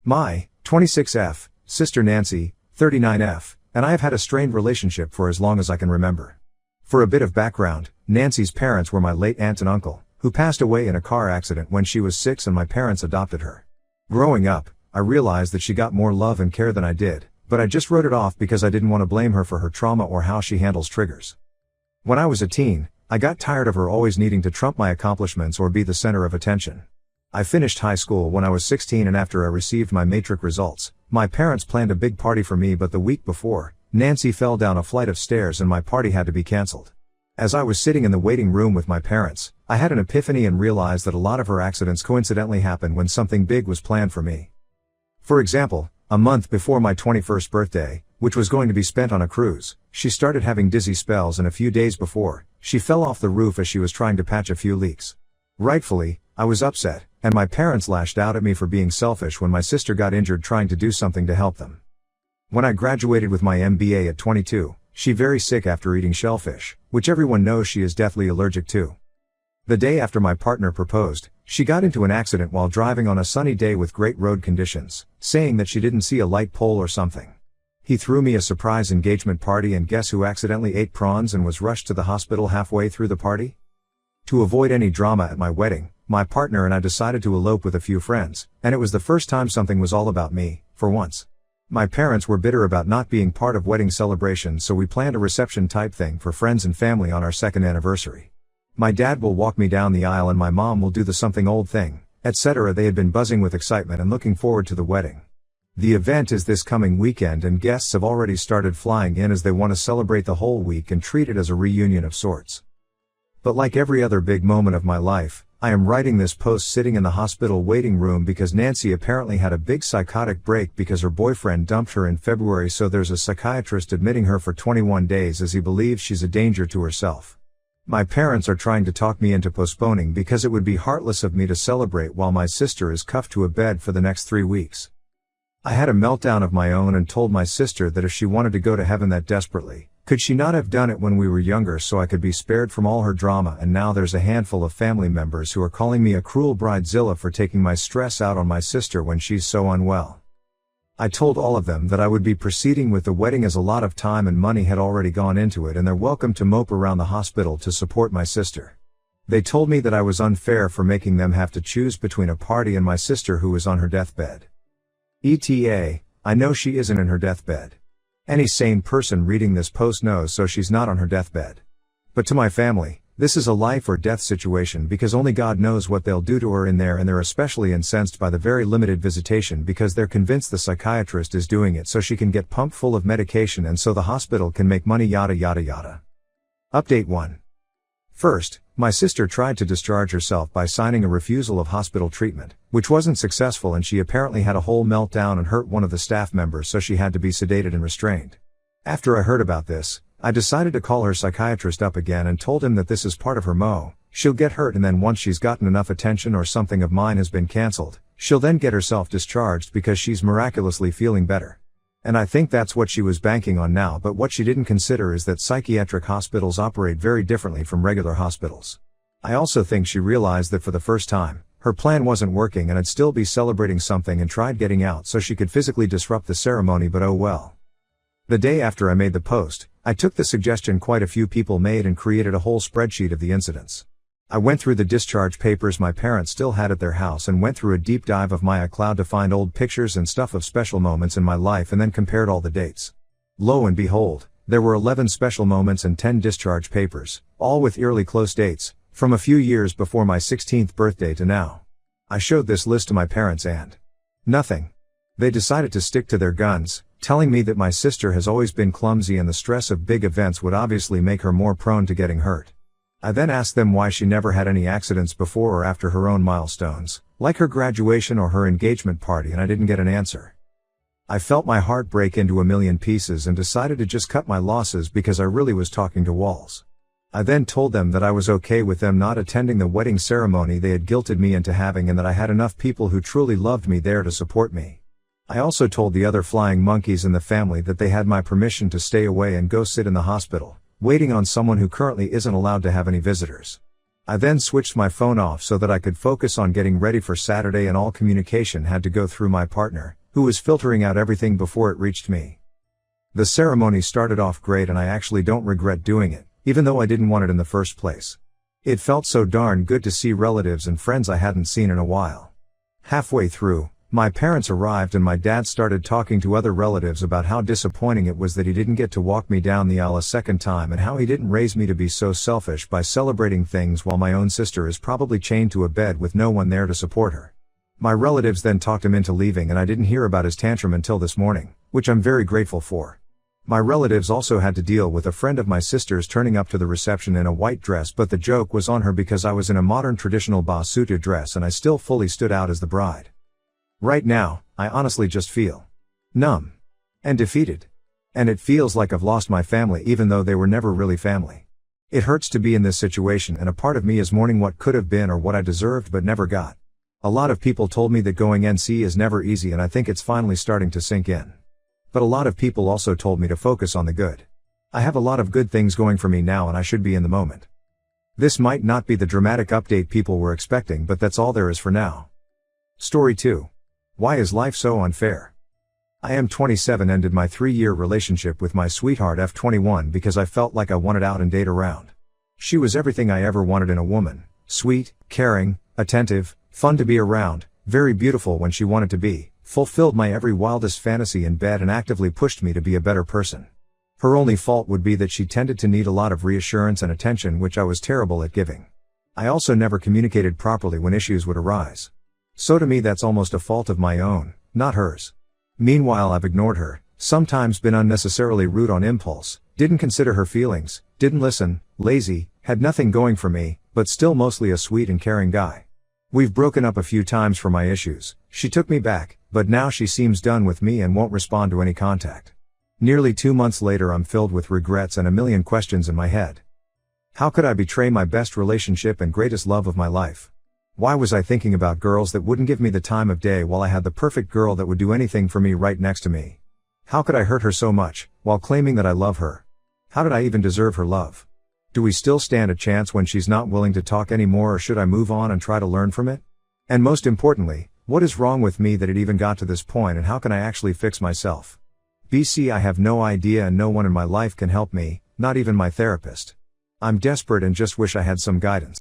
My 26F sister Nancy, 39F, and I have had a strained relationship for as long as I can remember. For a bit of background, Nancy's parents were my late aunt and uncle, who passed away in a car accident when she was 6 and my parents adopted her. Growing up, I realized that she got more love and care than I did, but I just wrote it off because I didn't want to blame her for her trauma or how she handles triggers. When I was a teen, I got tired of her always needing to trump my accomplishments or be the center of attention. I finished high school when I was 16 and after I received my matric results, my parents planned a big party for me, but the week before, Nancy fell down a flight of stairs and my party had to be cancelled. As I was sitting in the waiting room with my parents, I had an epiphany and realized that a lot of her accidents coincidentally happened when something big was planned for me. For example, a month before my 21st birthday, which was going to be spent on a cruise, she started having dizzy spells, and a few days before, she fell off the roof as she was trying to patch a few leaks. Rightfully, I was upset, and my parents lashed out at me for being selfish when my sister got injured trying to do something to help them. When I graduated with my MBA at 22, she very sick after eating shellfish, which everyone knows she is deathly allergic to. The day after my partner proposed, she got into an accident while driving on a sunny day with great road conditions, saying that she didn't see a light pole or something. He threw me a surprise engagement party, and guess who accidentally ate prawns and was rushed to the hospital halfway through the party? To avoid any drama at my wedding, my partner and I decided to elope with a few friends, and it was the first time something was all about me, for once. My parents were bitter about not being part of wedding celebrations, so we planned a reception type thing for friends and family on our second anniversary. My dad will walk me down the aisle and my mom will do the something old thing, etc. They had been buzzing with excitement and looking forward to the wedding. The event is this coming weekend and guests have already started flying in as they want to celebrate the whole week and treat it as a reunion of sorts. But like every other big moment of my life, I am writing this post sitting in the hospital waiting room because Nancy apparently had a big psychotic break because her boyfriend dumped her in February, so there's a psychiatrist admitting her for 21 days as he believes she's a danger to herself. My parents are trying to talk me into postponing because it would be heartless of me to celebrate while my sister is cuffed to a bed for the next 3 weeks. I had a meltdown of my own and told my sister that if she wanted to go to heaven that desperately, could she not have done it when we were younger so I could be spared from all her drama, and now there's a handful of family members who are calling me a cruel bridezilla for taking my stress out on my sister when she's so unwell. I told all of them that I would be proceeding with the wedding as a lot of time and money had already gone into it and they're welcome to mope around the hospital to support my sister. They told me that I was unfair for making them have to choose between a party and my sister who is on her deathbed. ETA, I know she isn't in her deathbed. Any sane person reading this post knows so she's not on her deathbed. But to my family, this is a life or death situation because only God knows what they'll do to her in there, and they're especially incensed by the very limited visitation because they're convinced the psychiatrist is doing it so she can get pumped full of medication and so the hospital can make money, yada yada yada. Update 1. First, my sister tried to discharge herself by signing a refusal of hospital treatment, which wasn't successful, and she apparently had a whole meltdown and hurt one of the staff members, so she had to be sedated and restrained. After I heard about this, I decided to call her psychiatrist up again and told him that this is part of her MO. She'll get hurt and then once she's gotten enough attention or something of mine has been cancelled, she'll then get herself discharged because she's miraculously feeling better. And I think that's what she was banking on now, but what she didn't consider is that psychiatric hospitals operate very differently from regular hospitals. I also think she realized that for the first time, her plan wasn't working and I'd still be celebrating something and tried getting out so she could physically disrupt the ceremony, but oh well. The day after I made the post, I took the suggestion quite a few people made and created a whole spreadsheet of the incidents. I went through the discharge papers my parents still had at their house and went through a deep dive of my iCloud to find old pictures and stuff of special moments in my life and then compared all the dates. Lo and behold, there were 11 special moments and 10 discharge papers, all with eerily close dates, from a few years before my 16th birthday to now. I showed this list to my parents and nothing. They decided to stick to their guns, telling me that my sister has always been clumsy and the stress of big events would obviously make her more prone to getting hurt. I then asked them why she never had any accidents before or after her own milestones, like her graduation or her engagement party, and I didn't get an answer. I felt my heart break into a million pieces and decided to just cut my losses because I really was talking to walls. I then told them that I was okay with them not attending the wedding ceremony they had guilted me into having and that I had enough people who truly loved me there to support me. I also told the other flying monkeys in the family that they had my permission to stay away and go sit in the hospital, waiting on someone who currently isn't allowed to have any visitors. I then switched my phone off so that I could focus on getting ready for Saturday, and all communication had to go through my partner, who was filtering out everything before it reached me. The ceremony started off great, and I actually don't regret doing it, even though I didn't want it in the first place. It felt so darn good to see relatives and friends I hadn't seen in a while. Halfway through, my parents arrived and my dad started talking to other relatives about how disappointing it was that he didn't get to walk me down the aisle a second time, and how he didn't raise me to be so selfish by celebrating things while my own sister is probably chained to a bed with no one there to support her. My relatives then talked him into leaving, and I didn't hear about his tantrum until this morning, which I'm very grateful for. My relatives also had to deal with a friend of my sister's turning up to the reception in a white dress, but the joke was on her because I was in a modern traditional basuta dress and I still fully stood out as the bride. Right now, I honestly just feel numb and defeated. And it feels like I've lost my family, even though they were never really family. It hurts to be in this situation, and a part of me is mourning what could have been or what I deserved but never got. A lot of people told me that going NC is never easy, and I think it's finally starting to sink in. But a lot of people also told me to focus on the good. I have a lot of good things going for me now, and I should be in the moment. This might not be the dramatic update people were expecting, but that's all there is for now. Story 2. Why is life so unfair? I am 27, ended my 3-year relationship with my sweetheart F21 because I felt like I wanted out and date around. She was everything I ever wanted in a woman: sweet, caring, attentive, fun to be around, very beautiful when she wanted to be, fulfilled my every wildest fantasy in bed, and actively pushed me to be a better person. Her only fault would be that she tended to need a lot of reassurance and attention, which I was terrible at giving. I also never communicated properly when issues would arise. So to me that's almost a fault of my own, not hers. Meanwhile I've ignored her, sometimes been unnecessarily rude on impulse, didn't consider her feelings, didn't listen, lazy, had nothing going for me, but still mostly a sweet and caring guy. We've broken up a few times for my issues, she took me back, but now she seems done with me and won't respond to any contact. Nearly 2 months later I'm filled with regrets and a million questions in my head. How could I betray my best relationship and greatest love of my life? Why was I thinking about girls that wouldn't give me the time of day while I had the perfect girl that would do anything for me right next to me? How could I hurt her so much, while claiming that I love her? How did I even deserve her love? Do we still stand a chance when she's not willing to talk anymore, or should I move on and try to learn from it? And most importantly, what is wrong with me that it even got to this point, and how can I actually fix myself? BC, I have no idea, and no one in my life can help me, not even my therapist. I'm desperate and just wish I had some guidance.